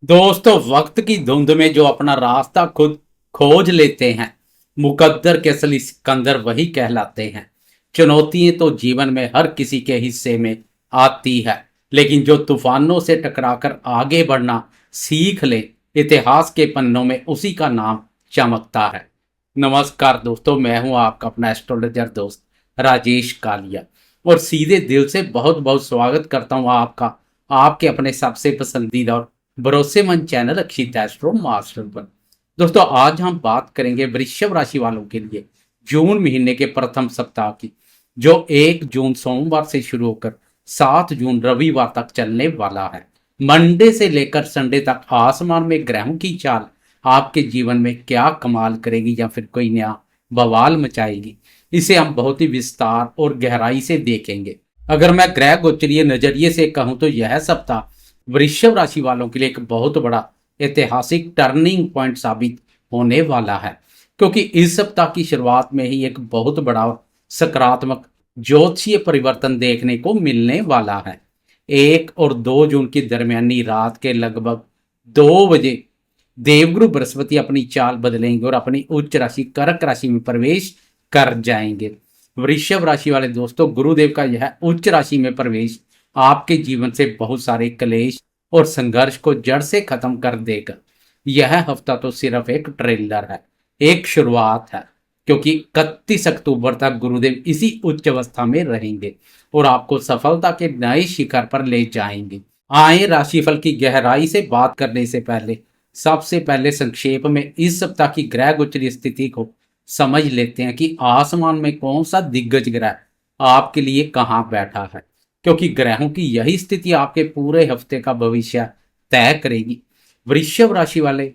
दोस्तों, वक्त की धुंध में जो अपना रास्ता खुद खोज लेते हैं, मुकद्दर के असली सिकंदर वही कहलाते हैं। चुनौतियां तो जीवन में हर किसी के हिस्से में आती है, लेकिन जो तूफानों से टकराकर आगे बढ़ना सीख ले, इतिहास के पन्नों में उसी का नाम चमकता है। नमस्कार दोस्तों, मैं हूं आपका अपना एस्ट्रोलॉजर दोस्त राजेश कालिया, और सीधे दिल से बहुत बहुत स्वागत करता हूं आपका आपके अपने सबसे पसंदीदा और भरोसेमंद चैनल अक्षित एस्ट्रो मास्टर पर। दोस्तों, आज हम बात करेंगे वृषभ राशि वालों के लिए जून महीने के प्रथम सप्ताह की, जो 1 जून सोमवार से शुरू होकर 7 जून रविवार तक चलने वाला है। मंडे से लेकर संडे तक आसमान में ग्रहों की चाल आपके जीवन में क्या कमाल करेगी या फिर कोई नया बवाल मचाएगी, इसे हम बहुत ही विस्तार और गहराई से देखेंगे। अगर मैं ग्रह गोचरीय नजरिए से कहूं तो यह सप्ताह वृषभ राशि वालों के लिए एक बहुत बड़ा ऐतिहासिक टर्निंग पॉइंट साबित होने वाला है, क्योंकि इस सप्ताह की शुरुआत में ही एक बहुत बड़ा सकारात्मक ज्योतिषीय परिवर्तन देखने को मिलने वाला है। 1 और 2 जून की दरमियानी रात के लगभग 2 बजे देवगुरु बृहस्पति अपनी चाल बदलेंगे और अपनी उच्च राशि कर्क राशि में प्रवेश कर जाएंगे। वृषभ राशि वाले दोस्तों, गुरुदेव का यह उच्च राशि में प्रवेश आपके जीवन से बहुत सारे क्लेश और संघर्ष को जड़ से खत्म कर देगा। यह हफ्ता तो सिर्फ एक ट्रेलर है, एक शुरुआत है, क्योंकि 31 अक्टूबर तक गुरुदेव इसी उच्च अवस्था में रहेंगे और आपको सफलता के नए शिखर पर ले जाएंगे। आए राशिफल की गहराई से बात करने से पहले सबसे पहले संक्षेप में इस सप्ताह की ग्रह गोचरीय स्थिति को समझ लेते हैं कि आसमान में कौन सा दिग्गज ग्रह आपके लिए कहां बैठा है, क्योंकि ग्रहों की यही स्थिति आपके पूरे हफ्ते का भविष्य तय करेगी। वृषभ राशि वाले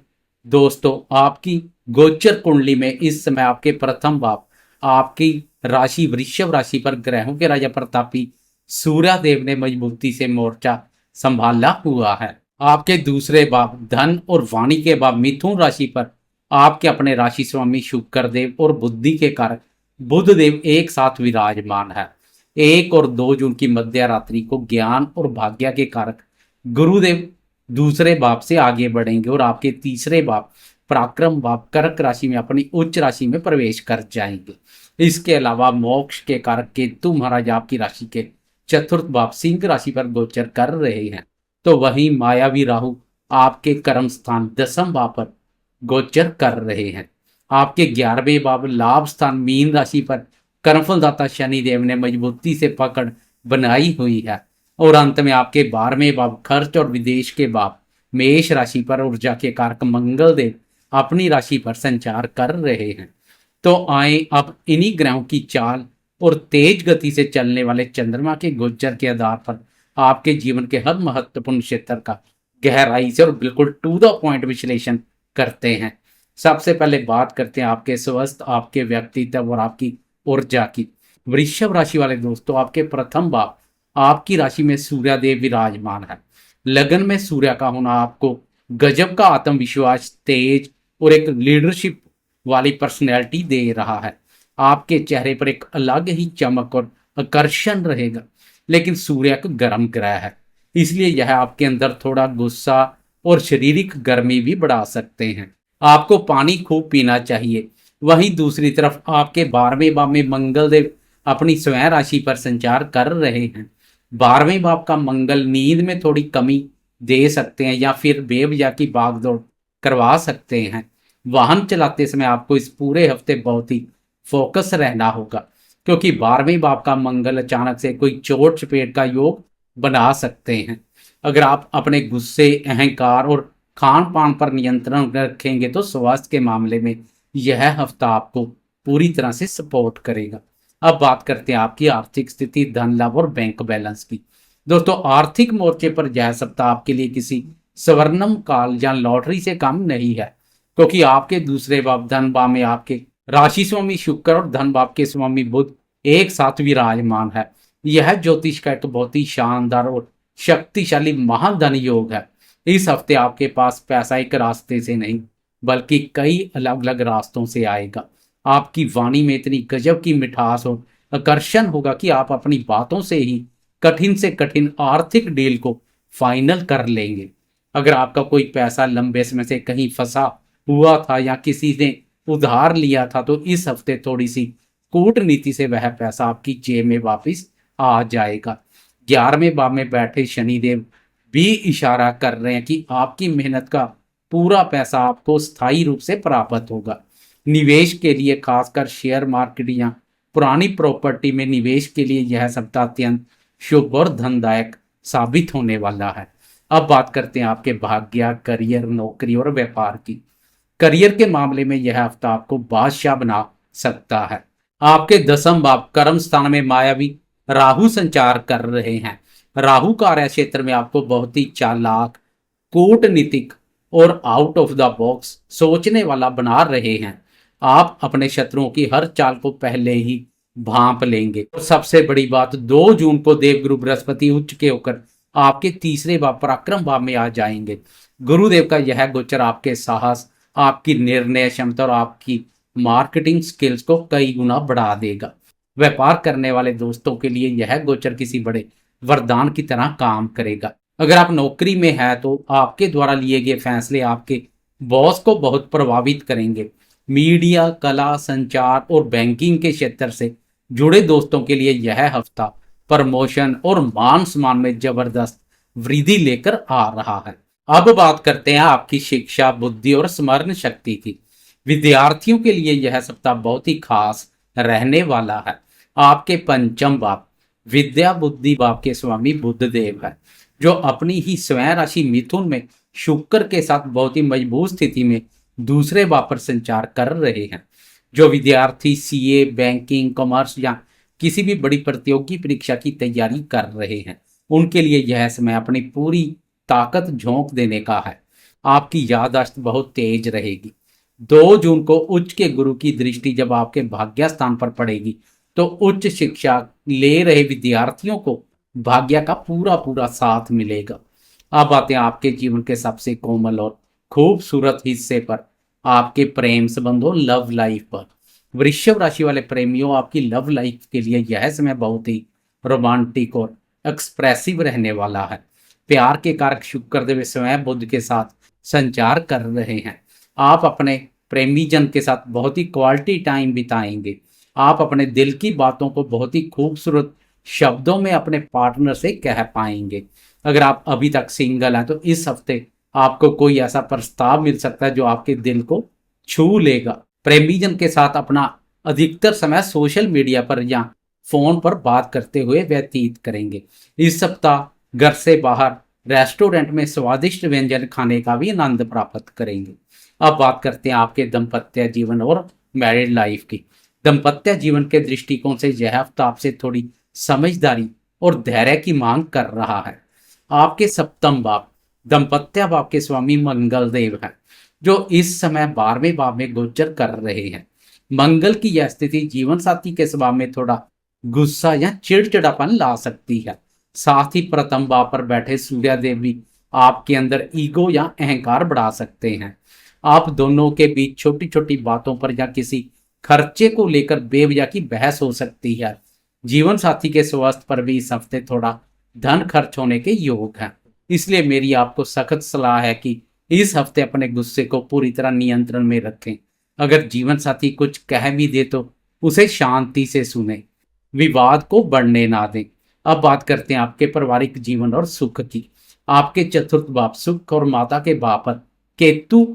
दोस्तों, आपकी गोचर कुंडली में इस समय आपके प्रथम भाव, आपकी राशि वृषभ राशि पर ग्रहों के राजा प्रतापी सूर्य देव ने मजबूती से मोर्चा संभाला हुआ है। आपके दूसरे भाव धन और वाणी के भाव मिथुन राशि पर आपके अपने राशि स्वामी शुक्र देव और बुद्धि के कारक बुध देव एक साथ विराजमान है। 1 और 2 जून की मध्य रात्रि को ज्ञान और भाग्य के कारक गुरुदेव दूसरे भाव से आगे बढ़ेंगे और आपके तीसरे भाव पराक्रम भाव कर्क राशि में अपनी उच्च राशि में प्रवेश कर जाएंगे। इसके अलावा मोक्ष के कारक केतु महाराज आपकी राशि के चतुर्थ भाव सिंह राशि पर गोचर कर रहे हैं, तो वहीं मायावी राहु आपके कर्म स्थान दसम भाव पर गोचर कर रहे हैं। आपके 11वें भाव लाभ स्थान मीन राशि पर कर्मफलदाता शनिदेव ने मजबूती से पकड़ बनाई हुई है, और अंत में आपके 12वें भाव खर्च और विदेश के भाव मेष राशि पर ऊर्जा के कारक मंगल देव अपनी राशि पर संचार कर रहे हैं। तो आए अब इन्हीं ग्रहों की चाल और तेज गति से चलने वाले चंद्रमा के गोचर के आधार पर आपके जीवन के हर महत्वपूर्ण क्षेत्र का गहराई से और बिल्कुल टू द पॉइंट विश्लेषण करते हैं। सबसे पहले बात करते हैं आपके स्वास्थ्य, आपके व्यक्तित्व और आपकी ऊर्जा की। वृषभ राशि वाले दोस्तों, आपके प्रथम भाव आपकी राशि में सूर्य देव विराजमान है। लगन में सूर्य का होना आपको गजब का आत्मविश्वास, तेज और एक लीडरशिप वाली पर्सनैलिटी दे रहा है। आपके चेहरे पर एक अलग ही चमक और आकर्षण रहेगा, लेकिन सूर्य एक गर्म ग्रह है, इसलिए यह आपके अंदर थोड़ा गुस्सा और शारीरिक गर्मी भी बढ़ा सकते हैं। आपको पानी खूब पीना चाहिए। वहीं दूसरी तरफ आपके 12वें भाव में मंगल देव अपनी स्वयं राशि पर संचार कर रहे हैं। 12वें भाव का मंगल नींद में थोड़ी कमी दे सकते हैं या फिर बेवजह की भागदौड़ करवा सकते हैं। वाहन चलाते समय आपको इस पूरे हफ्ते बहुत ही फोकस रहना होगा, क्योंकि 12वें भाव का मंगल अचानक से कोई चोट चपेट का योग बना सकते हैं। अगर आप अपने गुस्से, अहंकार और खान पान पर नियंत्रण रखेंगे तो स्वास्थ्य के मामले में यह हफ्ता आपको पूरी तरह से सपोर्ट करेगा। अब बात करते हैं आपकी आर्थिक स्थिति, धन लाभ और बैंक बैलेंस की। दोस्तों, आर्थिक मोर्चे पर यह सप्ताह आपके लिए किसी स्वर्णम काल या लॉटरी से कम नहीं है, क्योंकि आपके दूसरे भाव धन भाव में आपके राशि स्वामी शुक्र और धन भाव के स्वामी बुध एक साथ विराजमान है। यह ज्योतिष का एक बहुत ही शानदार और शक्तिशाली महाधन योग है। इस हफ्ते आपके पास पैसा एक रास्ते से नहीं बल्कि कई अलग अलग रास्तों से आएगा। आपकी वाणी में इतनी गजब की मिठास और आकर्षण होगा कि आप अपनी बातों से ही कठिन से कठिन आर्थिक डील को फाइनल कर लेंगे। अगर आपका कोई पैसा लंबे समय से कहीं फंसा हुआ था या किसी ने उधार लिया था, तो इस हफ्ते थोड़ी सी कूटनीति से वह पैसा आपकी जेब में वापस आ जाएगा। 11वें भाव में बैठे शनिदेव भी इशारा कर रहे हैं कि आपकी मेहनत का पूरा पैसा आपको स्थायी रूप से प्राप्त होगा। निवेश के लिए खासकर शेयर मार्केट या पुरानी प्रॉपर्टी में निवेश के लिए यह सप्ताह अत्यंत शुभ और धनदायक साबित होने वाला है। अब बात करते हैं आपके भाग्य, करियर, नौकरी और व्यापार की। करियर के मामले में यह हफ्ता आपको बादशाह बना सकता है। आपके 10वें भाव कर्म स्थान में मायावी राहु संचार कर रहे हैं। राहु कार्य क्षेत्र में आपको बहुत ही चालाक, कूटनीतिक और आउट ऑफ द बॉक्स सोचने वाला बना रहे हैं। आप अपने शत्रुओं की हर चाल को पहले ही भांप लेंगे। और सबसे बड़ी बात, 2 जून को देवगुरु बृहस्पति उच्च के होकर आपके 3रे भाव पराक्रम भाव में आ जाएंगे। गुरुदेव का यह गोचर आपके साहस, आपकी निर्णय क्षमता और आपकी मार्केटिंग स्किल्स को कई गुना बढ़ा देगा। व्यापार करने वाले दोस्तों के लिए यह गोचर किसी बड़े वरदान की तरह काम करेगा। अगर आप नौकरी में हैं तो आपके द्वारा लिए गए फैसले आपके बॉस को बहुत प्रभावित करेंगे। मीडिया, कला, संचार और बैंकिंग के क्षेत्र से जुड़े दोस्तों के लिए यह हफ्ता प्रमोशन और मान सम्मान में जबरदस्त वृद्धि लेकर आ रहा है। अब बात करते हैं आपकी शिक्षा, बुद्धि और स्मरण शक्ति की। विद्यार्थियों के लिए यह सप्ताह बहुत ही खास रहने वाला है। आपके 5वें भाव विद्या बुद्धि भाव के स्वामी बुध देव है, जो अपनी ही स्वयं राशि मिथुन में शुक्र के साथ बहुत ही मजबूत स्थिति में 2रे भाव पर संचार कर रहे हैं। जो विद्यार्थी सीए, बैंकिंग, कॉमर्स या किसी भी बड़ी प्रतियोगी परीक्षा की तैयारी कर रहे हैं, उनके लिए यह समय अपनी पूरी ताकत झोंक देने का है। आपकी याददाश्त बहुत तेज रहेगी। 2 जून को उच्च के गुरु की दृष्टि जब आपके भाग्य स्थान पर पड़ेगी, तो उच्च शिक्षा ले रहे विद्यार्थियों को भाग्य का पूरा पूरा साथ मिलेगा। अब आते हैं आपके जीवन के सबसे कोमल और खूबसूरत हिस्से पर, आपके प्रेम संबंधों, लव लाइफ पर। वृषभ राशि वाले प्रेमियों, आपकी लव लाइफ के लिए यह समय बहुत ही रोमांटिक और एक्सप्रेसिव रहने वाला है। प्यार के कारक शुक्र देव स्वयं बुध के साथ संचार कर रहे हैं। आप अपने प्रेमी जन के साथ बहुत ही क्वालिटी टाइम बिताएंगे। आप अपने दिल की बातों को बहुत ही खूबसूरत शब्दों में अपने पार्टनर से कह पाएंगे। अगर आप अभी तक सिंगल हैं तो इस हफ्ते आपको कोई ऐसा प्रस्ताव मिल सकता है जो आपके दिल को छू लेगा। प्रेमीजन के साथ अपना अधिकतर समय सोशल मीडिया पर या फोन पर बात करते हुए व्यतीत करेंगे। इस सप्ताह घर से बाहर रेस्टोरेंट में स्वादिष्ट व्यंजन खाने का भी आनंद प्राप्त करेंगे। अब बात करते हैं आपके दाम्पत्य जीवन और मैरिड लाइफ की। दाम्पत्य जीवन के दृष्टिकोण से यह हफ्ता आपसे थोड़ी समझदारी और धैर्य की मांग कर रहा है। आपके 7वें भाव दाम्पत्य भाव के स्वामी मंगल देव है, जो इस समय 12वें भाव में गोचर कर रहे हैं। मंगल की यह स्थिति जीवन साथी के स्वभाव में थोड़ा गुस्सा या चिड़चिड़ापन ला सकती है। साथ ही प्रथम भाव पर बैठे सूर्य देव भी आपके अंदर ईगो या अहंकार बढ़ा सकते हैं। आप दोनों के बीच छोटी छोटी बातों पर या किसी खर्चे को लेकर बेवजह की बहस हो सकती है। जीवन साथी के स्वास्थ्य पर भी इस हफ्ते थोड़ा धन खर्च होने के योग है। इसलिए मेरी आपको सख्त सलाह है कि इस हफ्ते अपने गुस्से को पूरी तरह नियंत्रण में रखें। अगर जीवन साथी कुछ कह भी दे तो उसे शांति से सुने, विवाद को बढ़ने ना दें। अब बात करते हैं आपके पारिवारिक जीवन और सुख की। आपके 4th भाव सुख और माता के भाव पर केतु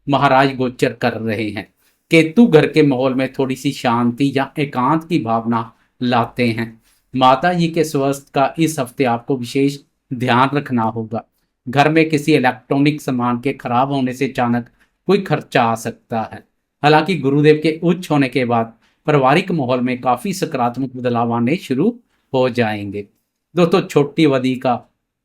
महाराज गोचर कर रहे हैं। केतु घर के माहौल में थोड़ी सी शांति या एकांत की भावना लाते हैं। माता जी के स्वास्थ्य का इस हफ्ते आपको विशेष ध्यान रखना होगा। घर में किसी इलेक्ट्रॉनिक सामान के खराब होने से अचानक कोई खर्चा आ सकता है। हालांकि गुरुदेव के उच्च होने के बाद पारिवारिक माहौल में काफी सकारात्मक बदलाव आने शुरू हो जाएंगे। दोस्तों, छोटी अवधि का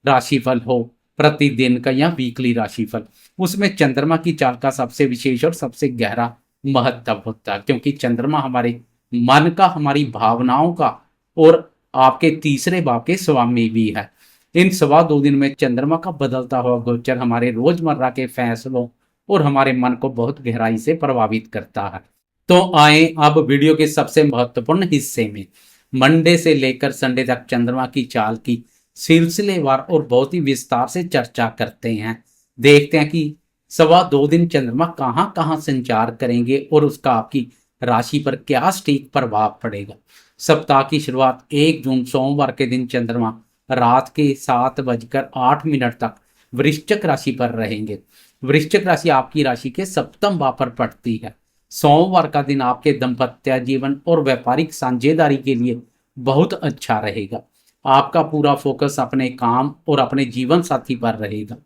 राशिफल हो, प्रतिदिन का या वीकली राशिफल, उसमें चंद्रमा की चाल का सबसे विशेष और सबसे गहरा महत्व होता है, क्योंकि चंद्रमा हमारे मन का, हमारी भावनाओं का और आपके 3रे भाव के स्वामी भी है। इन 2.25 दिन में चंद्रमा का बदलता हुआ गोचर हमारे रोजमर्रा के फैसलों और हमारे मन को बहुत गहराई से प्रभावित करता है। तो आए अब वीडियो के सबसे महत्वपूर्ण हिस्से में। मंडे से लेकर संडे तक चंद्रमा की चाल की सिलसिलेवार और बहुत ही विस्तार से चर्चा करते हैं। देखते हैं कि सवा 2 दिन चंद्रमा कहाँ कहाँ संचार करेंगे और उसका आपकी राशि पर क्या स्टीक प्रभाव पड़ेगा। सप्ताह की शुरुआत 1 जून सोमवार के दिन चंद्रमा रात के 7:08 तक वृश्चिक राशि पर रहेंगे। वृश्चिक राशि आपकी राशि के सप्तम भाव पर पड़ती है। सोमवार का दिन आपके दाम्पत्य जीवन और व्यापारिक साझेदारी के लिए बहुत अच्छा रहेगा। आपका पूरा फोकस अपने काम और अपने जीवन साथी पर रहेगा।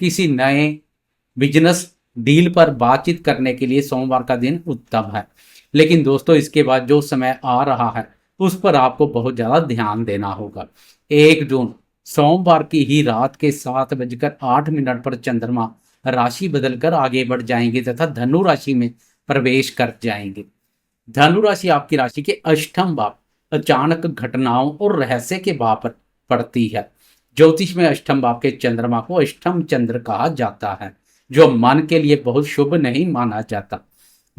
किसी नए बिजनेस डील पर बातचीत करने के लिए सोमवार का दिन उत्तम है। लेकिन दोस्तों, इसके बाद जो समय आ रहा है उस पर आपको बहुत ज़्यादा ध्यान देना होगा। 1 जून सोमवार की ही रात के 7:08 पर चंद्रमा राशि बदलकर आगे बढ़ जाएंगे तथा धनु राशि में प्रवेश कर जाएंगे। धनु राशि आपकी राशि के अष्टम भाव, अचानक घटनाओं और रहस्य के भाव पर पड़ती है। ज्योतिष में अष्टम भाव के चंद्रमा को अष्टम चंद्र कहा जाता है, जो मन के लिए बहुत शुभ नहीं माना जाता।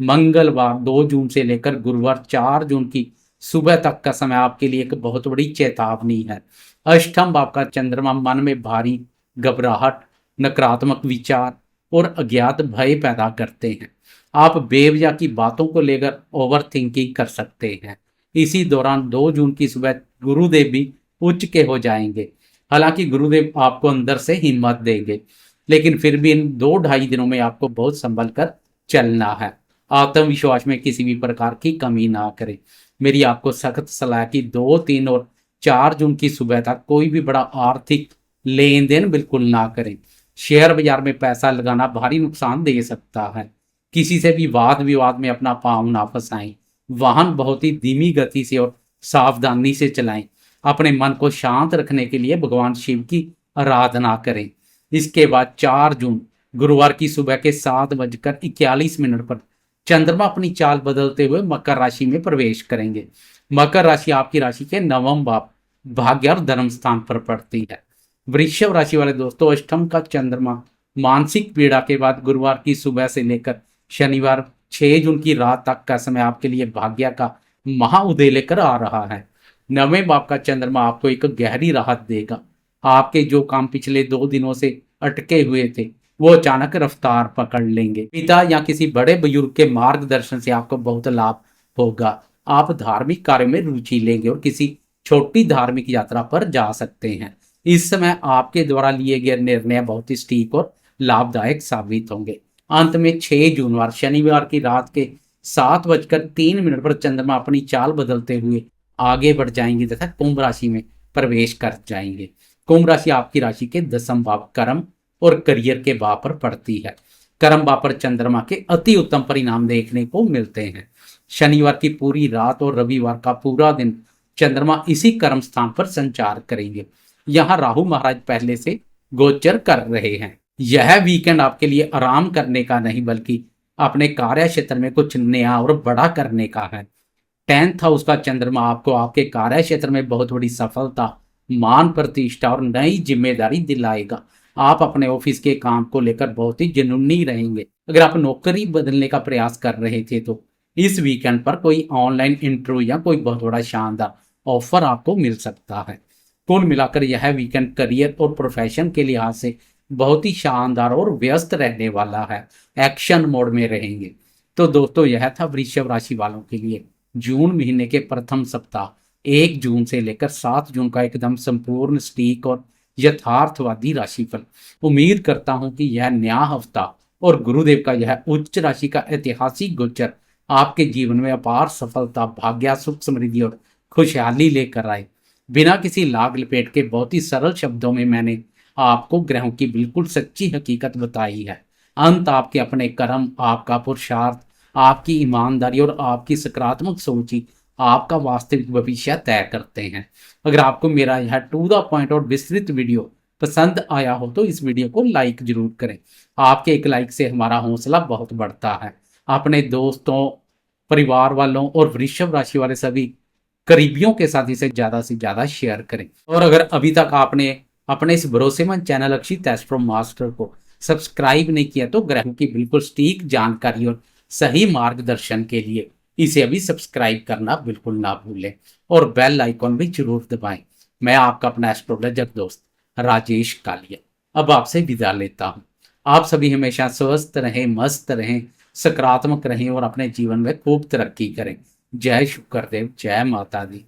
मंगलवार 2 जून से लेकर गुरुवार 4 जून की सुबह तक का समय आपके लिए एक बहुत बड़ी चेतावनी है। अष्टम भाव का चंद्रमा मन में भारी घबराहट, नकारात्मक विचार और अज्ञात भय पैदा करते हैं। आप बेवजह की बातों को लेकर ओवर थिंकिंग कर सकते हैं। इसी दौरान 2 जून की सुबह गुरुदेव भी उच्च के हो जाएंगे। हालांकि गुरुदेव आपको अंदर से हिम्मत देंगे, लेकिन फिर भी इन 2-2.5 दिनों में आपको बहुत संभल कर चलना है। आत्मविश्वास में किसी भी प्रकार की कमी ना करें। मेरी आपको सख्त सलाह कि 2, 3 और 4 जून की सुबह तक कोई भी बड़ा आर्थिक लेन देन बिल्कुल ना करें। शेयर बाजार में पैसा लगाना भारी नुकसान दे सकता है। किसी से भी वाद विवाद में अपना पांव ना फंसाएं। वाहन बहुत ही धीमी गति से और सावधानी से चलाएं। अपने मन को शांत रखने के लिए भगवान शिव की आराधना करें। इसके बाद 4 जून गुरुवार की सुबह के 7:41 पर चंद्रमा अपनी चाल बदलते हुए मकर राशि में प्रवेश करेंगे। मकर राशि आपकी राशि के नवम भाव, भाग्य और धर्म स्थान पर पड़ती है। वृषभ राशि वाले दोस्तों, अष्टम का चंद्रमा मानसिक पीड़ा के बाद गुरुवार की सुबह से लेकर शनिवार 6 जून की रात तक का समय आपके लिए भाग्य का महाउदय लेकर आ रहा है। नवें भाव का चंद्रमा आपको एक गहरी राहत देगा। आपके जो काम पिछले 2 दिनों से अटके हुए थे वो अचानक रफ्तार पकड़ लेंगे। पिता या किसी बड़े बुजुर्ग के मार्गदर्शन से आपको बहुत लाभ होगा। आप धार्मिक कार्य में रुचि लेंगे और किसी छोटी धार्मिक यात्रा पर जा सकते हैं। इस समय आपके द्वारा लिए गए निर्णय बहुत ही सटीक और लाभदायक साबित होंगे। अंत में 6 जून शनिवार की रात के 7:03 पर चंद्रमा अपनी चाल बदलते हुए आगे बढ़ जाएंगे तथा कुंभ राशि में प्रवेश कर जाएंगे। कुंभ राशि आपकी राशि के 10वें भाव कर्म और करियर के भाव पर पड़ती है। कर्म भाव पर चंद्रमा के अति उत्तम परिणाम देखने को मिलते हैं। शनिवार की पूरी रात और रविवार का पूरा दिन चंद्रमा इसी कर्म स्थान पर संचार करेंगे। यहाँ राहु महाराज पहले से गोचर कर रहे हैं। यह वीकेंड आपके लिए आराम करने का नहीं बल्कि अपने कार्य क्षेत्र में कुछ नया और बड़ा करने का है। 10th हाउस का चंद्रमा आपको आपके कार्य क्षेत्र में बहुत बड़ी सफलता, मान प्रतिष्ठा और नई जिम्मेदारी दिलाएगा। आप अपने ऑफिस के काम को लेकर बहुत ही जुनूनी रहेंगे। अगर आप नौकरी बदलने का प्रयास कर रहे थे तो इस वीकेंड पर कोई ऑनलाइन इंटरव्यू या कोई बहुत बड़ा शानदार ऑफर आपको मिल सकता है। कुल मिलाकर यह वीकेंड करियर और प्रोफेशन के लिहाज से बहुत ही शानदार और व्यस्त रहने वाला है। एक्शन मोड में रहेंगे। तो दोस्तों, यह था वृषभ राशि वालों के लिए जून महीने के प्रथम सप्ताह 1 जून से लेकर 7 जून का एकदम संपूर्ण सटीक और यथार्थवादी राशिफल। उम्मीद करता हूं कि यह नया हफ्ता और गुरुदेव का यह उच्च राशि का ऐतिहासिक गोचर आपके जीवन में अपार सफलता, भाग्य, सुख, समृद्धि और खुशहाली लेकर आए। बिना किसी लाग लपेट के बहुत ही सरल शब्दों में मैंने आपको ग्रहों की बिल्कुल सच्ची हकीकत बताई है। अंत आपके अपने कर्म, आपका पुरुषार्थ, आपकी ईमानदारी और आपकी सकारात्मक सोच ही आपका वास्तविक भविष्य तय करते हैं। अगर आपको मेरा यह टू द पॉइंट और विस्तृत वीडियो पसंद आया हो तो इस वीडियो को लाइक जरूर करें। आपके एक लाइक से हमारा हौसला बहुत बढ़ता है। अपने दोस्तों, परिवार वालों और वृषभ राशि वाले सभी करीबियों के साथ इसे ज्यादा से ज्यादा शेयर करें। और अगर अभी तक आपने अपने इस भरोसेमंद चैनल अक्षित एस्ट्रो मास्टर को सब्सक्राइब नहीं किया तो ग्रहों की बिल्कुल सटीक जानकारी और सही मार्गदर्शन के लिए इसे अभी सब्सक्राइब करना बिल्कुल ना भूलें और बेल आइकॉन भी जरूर दबाएं। मैं आपका अपना एस्ट्रोलॉजर दोस्त राजेश कालिया अब आपसे विदा लेता हूं। आप सभी हमेशा स्वस्थ रहें, मस्त रहें, सकारात्मक रहें और अपने जीवन में खूब तरक्की करें। जय शुक्रदेव, जय माता दी।